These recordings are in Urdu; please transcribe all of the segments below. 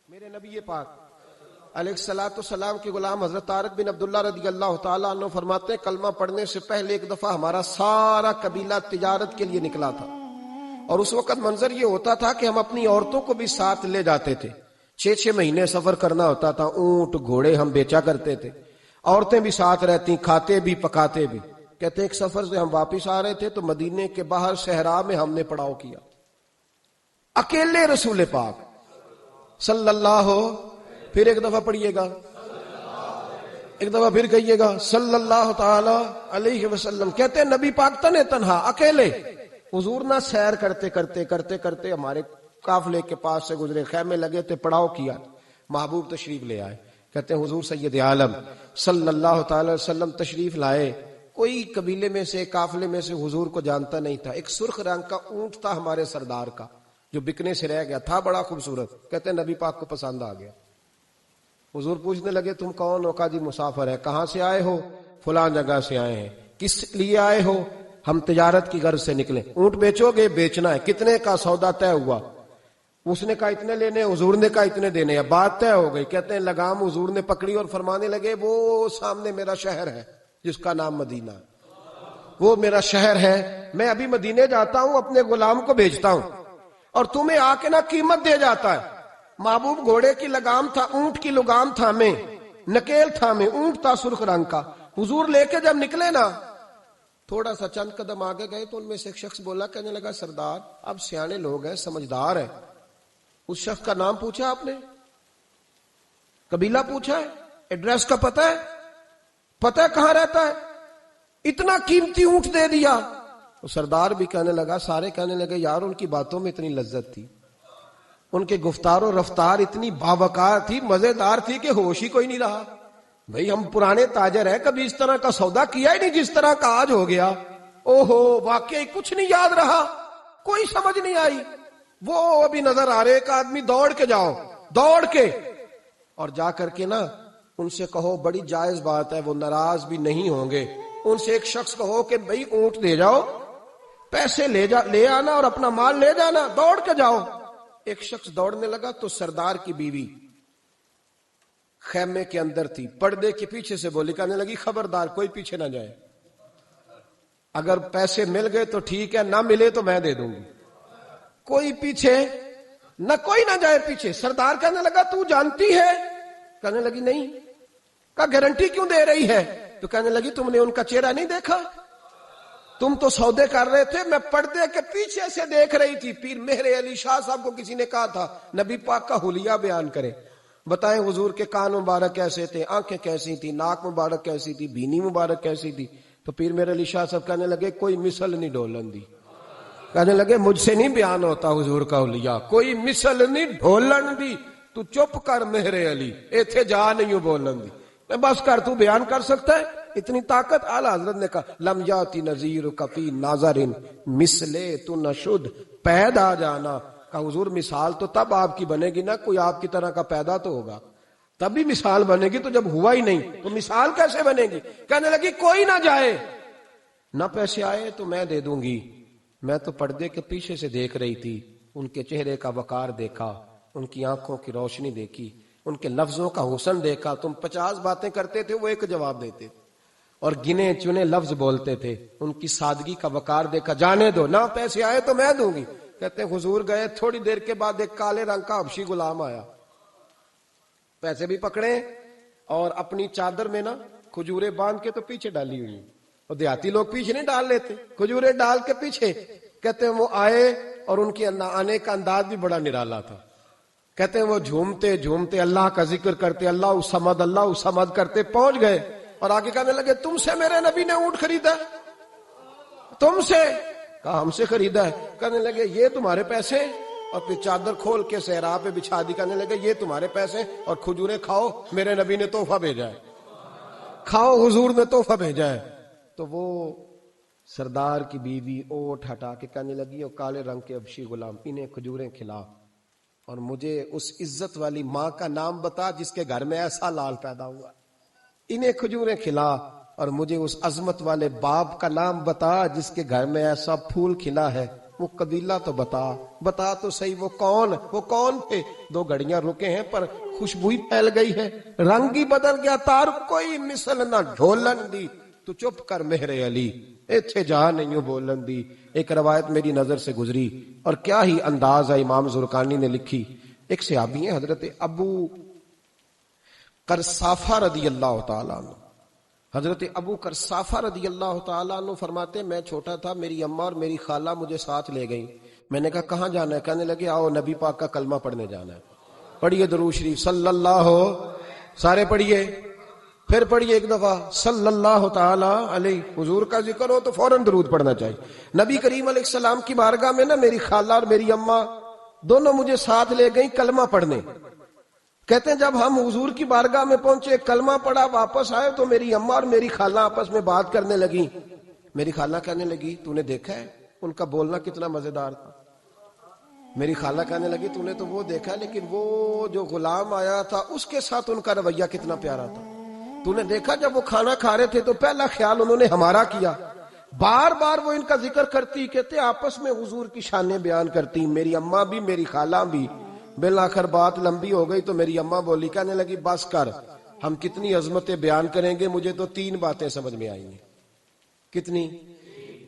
میرے نبی پاک علیہ الصلوۃ والسلام کے غلام حضرت طارق بن عبداللہ رضی اللہ تعالیٰ عنہ فرماتے ہیں کلمہ پڑھنے سے پہلے ایک دفعہ ہمارا سارا قبیلہ تجارت کے لیے نکلا تھا، اور اس وقت منظر یہ ہوتا تھا کہ ہم اپنی عورتوں کو بھی ساتھ لے جاتے تھے. 6 مہینے سفر کرنا ہوتا تھا، اونٹ گھوڑے ہم بیچا کرتے تھے، عورتیں بھی ساتھ رہتی، کھاتے بھی پکاتے بھی. کہتے ہیں ایک سفر سے ہم واپس آ رہے تھے تو مدینے کے باہر صحرا میں ہم نے پڑاؤ کیا، اکیلے رسول پاک صلی اللہ پھر ایک دفعہ پڑھیے گا، ایک دفعہ پھر کہیے گا صلی اللہ تعالی علیہ وسلم. کہتے ہیں نبی پاک تنے تنہا اکیلے. حضور نہ سیر کرتے کرتے کرتے کرتے ہمارے قافلے کے پاس سے گزرے، خیمے لگے تھے، پڑاؤ کیا، محبوب تشریف لے آئے. کہتے ہیں حضور سید عالم صلی اللہ تعالی وسلم تشریف لائے. کوئی قبیلے میں سے قافلے میں سے حضور کو جانتا نہیں تھا. ایک سرخ رنگ کا اونٹ تھا ہمارے سردار کا جو بکنے سے رہ گیا تھا، بڑا خوبصورت. کہتے ہیں نبی پاک کو پسند آ گیا. حضور پوچھنے لگے تم کون ہو؟ کہا جی مسافر ہے. کہاں سے آئے ہو؟ فلاں جگہ سے آئے ہیں. کس لیے آئے ہو؟ ہم تجارت کی غرض سے نکلے. اونٹ بیچو گے؟ بیچنا ہے. کتنے کا؟ سودا طے ہوا. اس نے کہا اتنے لینے، حضور نے کہا اتنے دینے. بات طے ہو گئی. کہتے ہیں لگام حضور نے پکڑی اور فرمانے لگے وہ سامنے میرا شہر ہے جس کا نام مدینہ، وہ میرا شہر ہے. میں ابھی مدینے جاتا ہوں، اپنے غلام کو بھیجتا ہوں اور تمہیں آ کے نہ قیمت دے جاتا ہے. محبوب گھوڑے کی لگام تھا، اونٹ کی لگام تھامے، نکیل تھامے، اونٹ تھا سرخ رنگ کا. حضور لے کے جب نکلے نا، تھوڑا سا چند قدم آگے گئے تو ان میں سے ایک شخص بولا، کہنے لگا سردار اب سیانے لوگ ہیں، سمجھدار ہیں. اس شخص کا نام پوچھا آپ نے، قبیلہ پوچھا ہے، ایڈریس کا پتہ ہے، پتہ ہے کہاں رہتا ہے، اتنا قیمتی اونٹ دے دیا. تو سردار بھی کہنے لگا، سارے کہنے لگے یار ان کی باتوں میں اتنی لذت تھی، ان کے گفتار و رفتار اتنی باوقار تھی، مزیدار تھی کہ ہوش ہی کوئی نہیں رہا. بھئی ہم پرانے تاجر ہیں، کبھی اس طرح کا سودا کیا ہی نہیں جس طرح کا آج ہو گیا. اوہو واقعی کچھ نہیں یاد رہا، کوئی سمجھ نہیں آئی. وہ ابھی نظر آ رہے ایک آدمی، دوڑ کے جاؤ، دوڑ کے اور جا کر کے نا ان سے کہو بڑی جائز بات ہے، وہ ناراض بھی نہیں ہوں گے. ان سے ایک شخص کہو کہ بھئی اونٹ دے جاؤ، پیسے لے آنا اور اپنا مال لے جانا، دوڑ کے جاؤ. ایک شخص دوڑنے لگا تو سردار کی بیوی خیمے کے اندر تھی، پردے کے پیچھے سے بولی، کہنے لگی خبردار کوئی پیچھے نہ جائے، اگر پیسے مل گئے تو ٹھیک ہے، نہ ملے تو میں دے دوں گی، کوئی پیچھے نہ، کوئی نہ جائے پیچھے. سردار کہنے لگا تو جانتی ہے؟ کہنے لگی نہیں. کہا گارنٹی کیوں دے رہی ہے؟ تو کہنے لگی تم نے ان کا چہرہ نہیں دیکھا؟ تم تو سودے کر رہے تھے، میں پردے کے پیچھے سے دیکھ رہی تھی. پیر مہر علی شاہ صاحب کو کسی نے کہا تھا نبی پاک کا حلیہ بیان کرے، بتائیں حضور کے کان مبارک کیسے تھے، آنکھیں کیسی تھی، ناک مبارک کیسی تھی، بینی مبارک کیسی تھی. تو پیر مہر علی شاہ صاحب کہنے لگے کوئی مثل نہیں ڈھولن دی. کہنے لگے مجھ سے نہیں بیان ہوتا حضور کا حلیہ، کوئی مثل نہیں ڈھولن دی. تو چپ کر مہر علی، ایتھے جا نہیں بولن دی، میں بس کر، تو بیان کر سکتا ہے؟ اتنی طاقت. اعلیٰ حضرت نے کہا لم یاتی نذیر کفی ناظرن مثلے تو نشد، پیدا جانا. کہا حضور مثال تو تب آپ کی بنے گی نا، کوئی آپ کی طرح کا پیدا تو ہوگا، تب بھی مثال بنے گی، تو جب ہوا ہی نہیں تو مثال کیسے بنے گی؟ کہنے لگی کوئی نہ جائے، نہ پیسے آئے تو میں دے دوں گی. میں تو پردے کے پیچھے سے دیکھ رہی تھی، ان کے چہرے کا وقار دیکھا، ان کی آنکھوں کی روشنی دیکھی، ان کے لفظوں کا حسن دیکھا. تم 50 باتیں کرتے تھے، وہ ایک جواب دیتے اور گنے چنے لفظ بولتے تھے. ان کی سادگی کا وقار دیکھا. جانے دو، نہ پیسے آئے تو میں دوں گی. کہتے ہیں حضور گئے، تھوڑی دیر کے بعد ایک کالے رنگ کا حبشی غلام آیا، پیسے بھی پکڑے اور اپنی چادر میں نا کھجورے باندھ کے تو پیچھے ڈالی ہوئی. اور دیہاتی لوگ پیچھے نہیں ڈال لیتے، کھجورے ڈال کے پیچھے. کہتے ہیں وہ آئے اور ان کے آنے کا انداز بھی بڑا نرالا تھا. کہتے ہیں وہ جھومتے جھومتے اللہ کا ذکر کرتے، اللہ صمد کرتے پہنچ گئے اور آگے کہنے لگے تم سے میرے نبی نے اونٹ خریدا؟ تم سے؟ کہا ہم سے خریدا ہے. کہنے لگے یہ تمہارے پیسے؟ اور پھر چادر کھول کے صحرا پہ بچھا دی. کہنے لگے یہ تمہارے پیسے اور کھجورے کھاؤ، میرے نبی نے تحفہ بھیجا ہے، کھاؤ، حضور نے تحفہ بھیجا ہے. تو وہ سردار کی بیوی اوٹ ہٹا کے کہنے لگی اور کالے رنگ کے حبشی غلام انہیں کھجوریں کھلا اور مجھے اس عزت والی ماں کا نام بتا جس کے گھر میں ایسا لال پیدا ہوا. انہیں کھجوریں کھلا اور مجھے اس عظمت والے باپ کا نام بتا جس کے گھر میں ایسا پھول کھلا ہے. وہ قبیلہ تو بتا تو صحیح، وہ کون تھے؟ 2 گھڑیاں رکے ہیں پر خوشبو ہی پھیل گئی ہے، رنگ ہی بدل گیا، تار کوئی مثل نہ ڈھولن دی، تو چپ کر مہر علی، ایتھے جا نہیں ہوں بولن دی۔ ایک روایت میری نظر سے گزری اور کیا ہی انداز ہے، امام زرقانی نے لکھی، ایک صحابی ہیں حضرت ابو قرصافہ رضی اللہ تعالیٰ عنہ، حضرت ابو قرصافہ رضی اللہ تعالیٰ عنہ فرماتے میں چھوٹا تھا، میری اماں اور میری خالہ مجھے ساتھ لے گئیں، میں نے کہا کہاں جانا ہے؟ کہنے لگے آؤ نبی پاک کا کلمہ پڑھنے جانا ہے۔ پڑھیے درود شریف صلی اللہ، سارے پڑھیے، پھر پڑھیے ایک دفعہ صلی اللہ تعالی علیہ، حضور کا ذکر ہو تو فوراً درود پڑھنا چاہیے۔ نبی کریم علیہ السلام کی بارگاہ میں نا میری خالہ اور میری اماں دونوں مجھے ساتھ لے گئیں کلمہ پڑھنے۔ کہتے ہیں جب ہم حضور کی بارگاہ میں پہنچے، کلمہ پڑھا، واپس آئے تو میری اماں اور میری خالہ آپس میں بات کرنے لگیں۔ میری خالہ کہنے لگی تو نے دیکھا ہے ان کا بولنا کتنا مزیدار تھا؟ میری خالہ کہنے لگی تو نے تو وہ دیکھا لیکن وہ جو غلام آیا تھا اس کے ساتھ ان کا رویہ کتنا پیارا تھا، تو نے دیکھا جب وہ کھانا کھا رہے تھے تو پہلا خیال انہوں نے ہمارا کیا، بار بار وہ ان کا ذکر کرتی، کہتے آپس میں حضور کی شانیں بیان کرتی، میری اماں بھی میری خالہ بھی۔ بالآخر بات لمبی ہو گئی تو میری اماں بولی، کہنے لگی بس کر، ہم کتنی عظمتیں بیان کریں گے، مجھے تو 3 باتیں سمجھ میں آئی ہیں۔ کتنی؟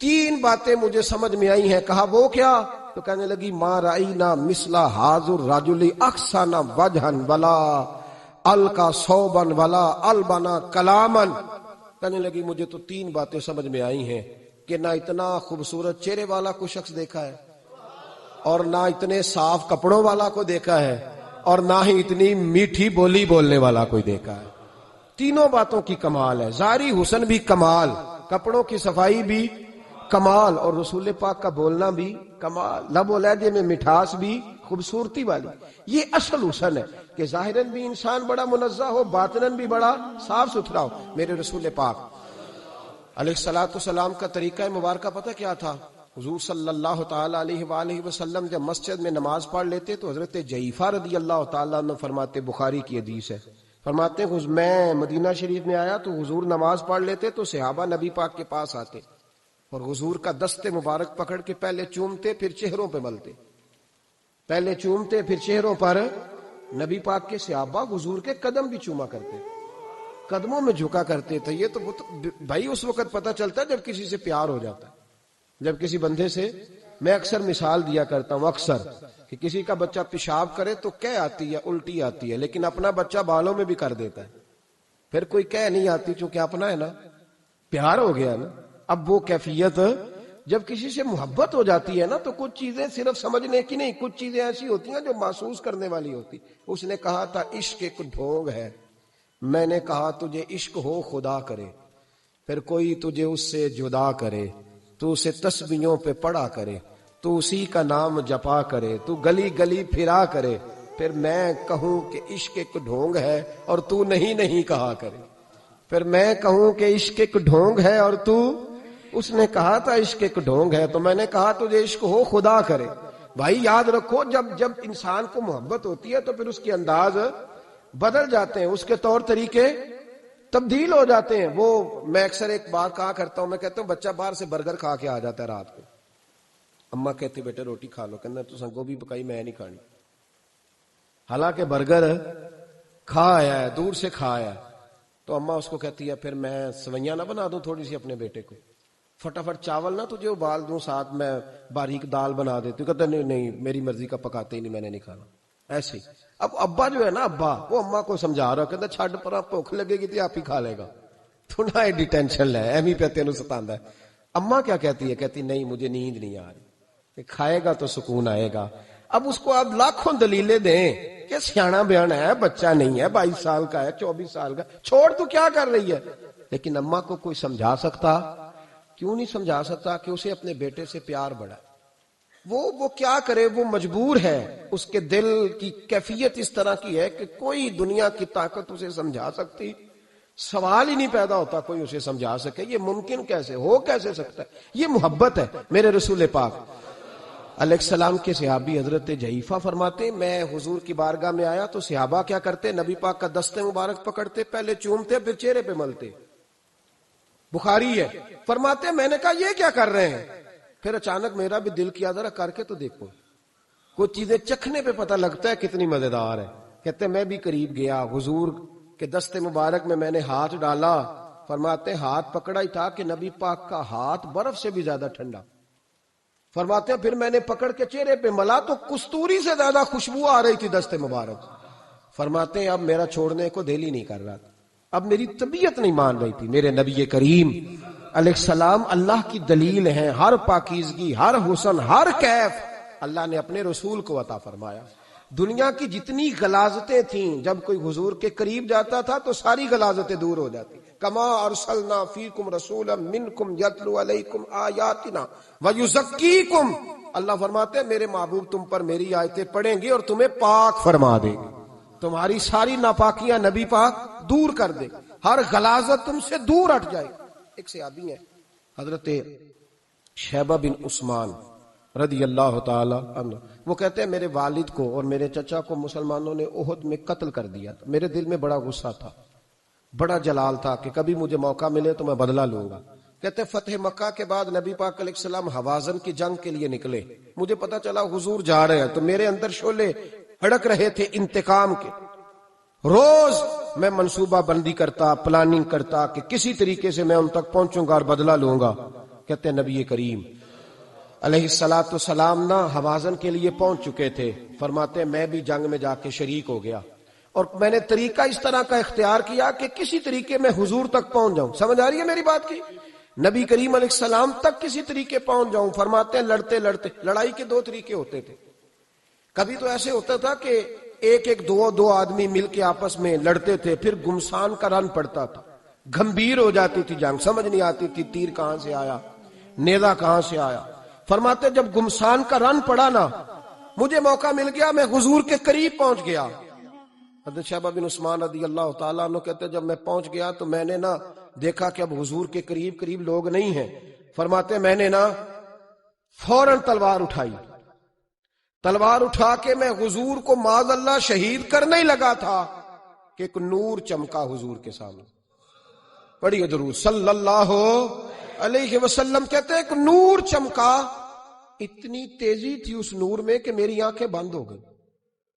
3 باتیں مجھے سمجھ میں آئی ہیں۔ کہا وہ کیا؟ تو کہنے لگی ما رأینا مثل ھذا الرجل احسن وجھا ولا القا صوبا ولا البنا کلاما۔ کہنے لگی مجھے تو 3 باتیں سمجھ میں آئی ہیں کہ نہ اتنا خوبصورت چہرے والا کوئی شخص دیکھا ہے، اور نہ اتنے صاف کپڑوں والا کو دیکھا ہے، اور نہ ہی اتنی میٹھی بولی بولنے والا کوئی دیکھا ہے۔ تینوں باتوں کی کمال ہے، ظاہری حسن بھی کمال، کپڑوں کی صفائی بھی کمال، اور رسول پاک کا بولنا بھی کمال، لب و لہجے میں مٹھاس بھی خوبصورتی والی۔ یہ اصل حسن ہے کہ ظاہراً بھی انسان بڑا منزہ ہو، باطناً بھی بڑا صاف ستھرا ہو۔ میرے رسول پاک علیہ الصلوۃ والسلام کا طریقہ مبارکہ پتہ کیا تھا؟ حضور صلی اللہ تعالی علیہ وآلہ وسلم جب مسجد میں نماز پڑھ لیتے تو حضرت جعفر رضی اللہ تعالیٰ عنہ فرماتے، بخاری کی حدیث ہے، فرماتے میں مدینہ شریف میں آیا تو حضور نماز پڑھ لیتے تو صحابہ نبی پاک کے پاس آتے اور حضور کا دست مبارک پکڑ کے پہلے چومتے پھر چہروں پہ ملتے، پہلے چومتے پھر چہروں پر۔ نبی پاک کے صحابہ حضور کے قدم بھی چوما کرتے، قدموں میں جھکا کرتے تھے۔ یہ تو بھائی اس وقت پتہ چلتا ہے جب کسی سے پیار ہو جاتا ہے، جب کسی بندے سے، میں اکثر مثال دیا کرتا ہوں اکثر کہ کسی کا بچہ پیشاب کرے تو کہہ آتی ہے، الٹی آتی ہے، لیکن اپنا بچہ بالوں میں بھی کر دیتا ہے، پھر کوئی کہہ نہیں آتی چونکہ اپنا ہے نا، پیار ہو گیا نا۔ اب وہ کیفیت جب کسی سے محبت ہو جاتی ہے نا تو کچھ چیزیں صرف سمجھنے کی نہیں، کچھ چیزیں ایسی ہوتی ہیں جو محسوس کرنے والی ہوتی۔ اس نے کہا تھا عشق ایک ڈھونگ ہے، میں نے کہا تجھے عشق ہو خدا کرے، پھر کوئی تجھے اس سے جدا کرے، تو اسے تسبیحوں پہ پڑا کرے، تو اسی کا نام جپا کرے، تو گلی گلی پھرا کرے، پھر میں کہوں کہ عشق ایک ڈھونگ ہے اور تو نہیں کہا کرے، پھر میں کہوں کہ عشق ایک ڈھونگ ہے اور تو، اس نے کہا تھا عشق ایک ڈھونگ ہے تو میں نے کہا تجھے عشق ہو خدا کرے۔ بھائی یاد رکھو جب انسان کو محبت ہوتی ہے تو پھر اس کے انداز بدل جاتے ہیں، اس کے طور طریقے تبدیل ہو جاتے ہیں۔ وہ میں اکثر ایک بات کہا کرتا ہوں، میں کہتا ہوں بچہ باہر سے برگر کھا کے آ جاتا ہے رات کو، اماں کہتی بیٹے روٹی کھا لو، کہنا تو گوبھی پکائی میں نہیں کھانی، حالانکہ برگر کھا آیا ہے، دور سے کھا آیا ہے، تو اماں اس کو کہتی ہے پھر میں سوئیاں نہ بنا دوں تھوڑی سی اپنے بیٹے کو، فٹافٹ چاول نہ تجھے ابال دوں، ساتھ میں باریک دال بنا دیتی ہوں، کہتا نہیں میری مرضی کا پکاتے ہی نہیں، میں نے نہیں کھانا۔ ایسے اب ابا جو ہے نا، ابا وہ اماں کو سمجھا رہا، کہتا چھڈ پر بھوک لگے گی تو آپ ہی کھا لے گا، تو نہ ایڈی ٹینشن لے، ایویں پہ تینوں ستاندا ہے۔ اماں کیا کہتی ہے؟ کہتی نہیں مجھے نیند نہیں آ رہی، کھائے گا تو سکون آئے گا۔ اب اس کو آپ لاکھوں دلیلیں دیں کہ سیاںا بیانا ہے، بچہ نہیں ہے، 22 سال کا ہے، 24 سال کا، چھوڑ تو کیا کر رہی ہے؟ لیکن اماں کو کوئی سمجھا سکتا؟ کیوں نہیں سمجھا سکتا کہ اسے اپنے بیٹے سے پیار بڑا ہے، وہ کیا کرے، وہ مجبور ہے، اس کے دل کی کیفیت اس طرح کی ہے کہ کوئی دنیا کی طاقت اسے سمجھا سکتی، سوال ہی نہیں پیدا ہوتا کوئی اسے سمجھا سکے، یہ ممکن کیسے ہو، کیسے سکتا ہے؟ یہ محبت ہے۔ میرے رسول پاک علیہ السلام کے صحابی حضرت جعفر فرماتے میں حضور کی بارگاہ میں آیا تو صحابہ کیا کرتے؟ نبی پاک کا دست مبارک پکڑتے، پہلے چومتے پھر چہرے پہ ملتے، بخاری ہے۔ فرماتے میں نے کہا یہ کیا کر رہے ہیں؟ پھر اچانک میرا بھی دل کیا ذرا کر کے تو دیکھو. کچھ چیزیں چکھنے پہ پتہ لگتا ہے کتنی مزیدار ہے. کہتے میں بھی قریب گیا, حضور کے دست مبارک میں نے ہاتھ ڈالا. فرماتے ہاتھ پکڑا ہی تھا کہ نبی پاک کا ہاتھ برف سے بھی زیادہ ٹھنڈا. فرماتے ہیں پھر میں نے پکڑ کے چہرے پہ ملا تو کستوری سے زیادہ خوشبو آ رہی تھی دست مبارک. فرماتے ہیں اب میرا چھوڑنے کو دل ہی نہیں کر رہا تھا, اب میری طبیعت نہیں مان رہی تھی. میرے نبی کریم علیہ السلام اللہ کی دلیل ہیں, ہر پاکیزگی, ہر حسن, ہر کیف اللہ نے اپنے رسول کو عطا فرمایا. دنیا کی جتنی غلاظتیں تھیں جب کوئی حضور کے قریب جاتا تھا تو ساری غلاظتیں دور ہو جاتی. کما ارسلنا فیکم رسولا منکم یتلو علیکم آیاتنا ویزکیکم. اللہ فرماتے ہیں میرے محبوب تم پر میری آیتیں پڑھیں گے اور تمہیں پاک فرما دے گے, تمہاری ساری ناپاکیاں نبی پاک دور کر دے, ہر غلاظت تم سے دور ہٹ جائے. ایک صحابی ہیں حضرت شیبہ بن عثمان رضی اللہ تعالی عنہ, وہ کہتے ہیں میرے والد کو اور میرے چچا کو مسلمانوں نے احد میں قتل کر دیا تھا. میرے دل میں بڑا غصہ تھا, بڑا جلال تھا کہ کبھی مجھے موقع ملے تو میں بدلہ لوں گا. کہتے فتح مکہ کے بعد نبی پاک علیہ السلام حوازن کی جنگ کے لیے نکلے. مجھے پتا چلا حضور جا رہے ہیں تو میرے اندر شعلے ہڑک رہے تھے انتقام کے. روز میں منصوبہ بندی کرتا, پلاننگ کرتا کہ کسی طریقے سے میں ان تک پہنچوں گا اور بدلہ لوں گا. کہتے ہیں نبی کریم علیہ الصلوۃ والسلام نہ حوازن کے لیے پہنچ چکے تھے. فرماتے ہیں میں بھی جنگ میں جا کے شریک ہو گیا اور میں نے طریقہ اس طرح کا اختیار کیا کہ کسی طریقے میں حضور تک پہنچ جاؤں. سمجھ آ رہی ہے میری بات کی؟ نبی کریم علیہ السلام تک کسی طریقے پہنچ جاؤں. فرماتے ہیں لڑتے لڑتے, لڑائی کے دو طریقے ہوتے تھے. کبھی تو ایسے ہوتا تھا کہ ایک دو آدمی مل کے آپس میں لڑتے تھے, پھر گمسان کا رن پڑتا تھا, گھمبیر ہو جاتی تھی جنگ, سمجھ نہیں آتی تھی تیر کہاں سے آیا, نیزہ کہاں سے آیا. فرماتے جب گمسان کا رن پڑا نا, مجھے موقع مل گیا, میں حضور کے قریب پہنچ گیا. حضرت شیبہ بن عثمان رضی اللہ تعالیٰ عنہ کہتے جب میں پہنچ گیا تو میں نے نا دیکھا کہ اب حضور کے قریب لوگ نہیں ہیں. فرماتے میں نے نا فوراً تلوار اٹھائی, تلوار اٹھا کے میں حضور کو معاذ اللہ شہید کرنے ہی لگا تھا کہ ایک نور چمکا حضور کے سامنے. پڑھیے درود صلی اللہ علیہ وسلم. کہتے ہیں ایک نور چمکا, اتنی تیزی تھی اس نور میں کہ میری آنکھیں بند ہو گئی,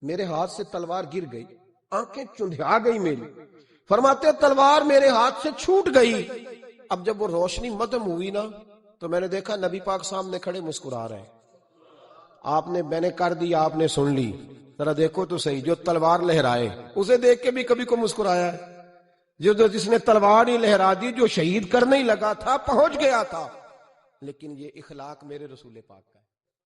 میرے ہاتھ سے تلوار گر گئی, آنکھیں چندھا گئی میری. فرماتے تلوار میرے ہاتھ سے چھوٹ گئی. اب جب وہ روشنی مدھم ہوئی نا تو میں نے دیکھا نبی پاک سامنے کھڑے مسکرا رہے ہیں. میں نے کر دی, آپ نے سن لی, ذرا دیکھو تو صحیح, جو تلوار لہرائے اسے دیکھ کے بھی کبھی کو مسکرایا ہے, جس نے تلوار ہی لہرا دی, جو شہید کرنے ہی لگا تھا, پہنچ گیا تھا. لیکن یہ اخلاق میرے رسول پاک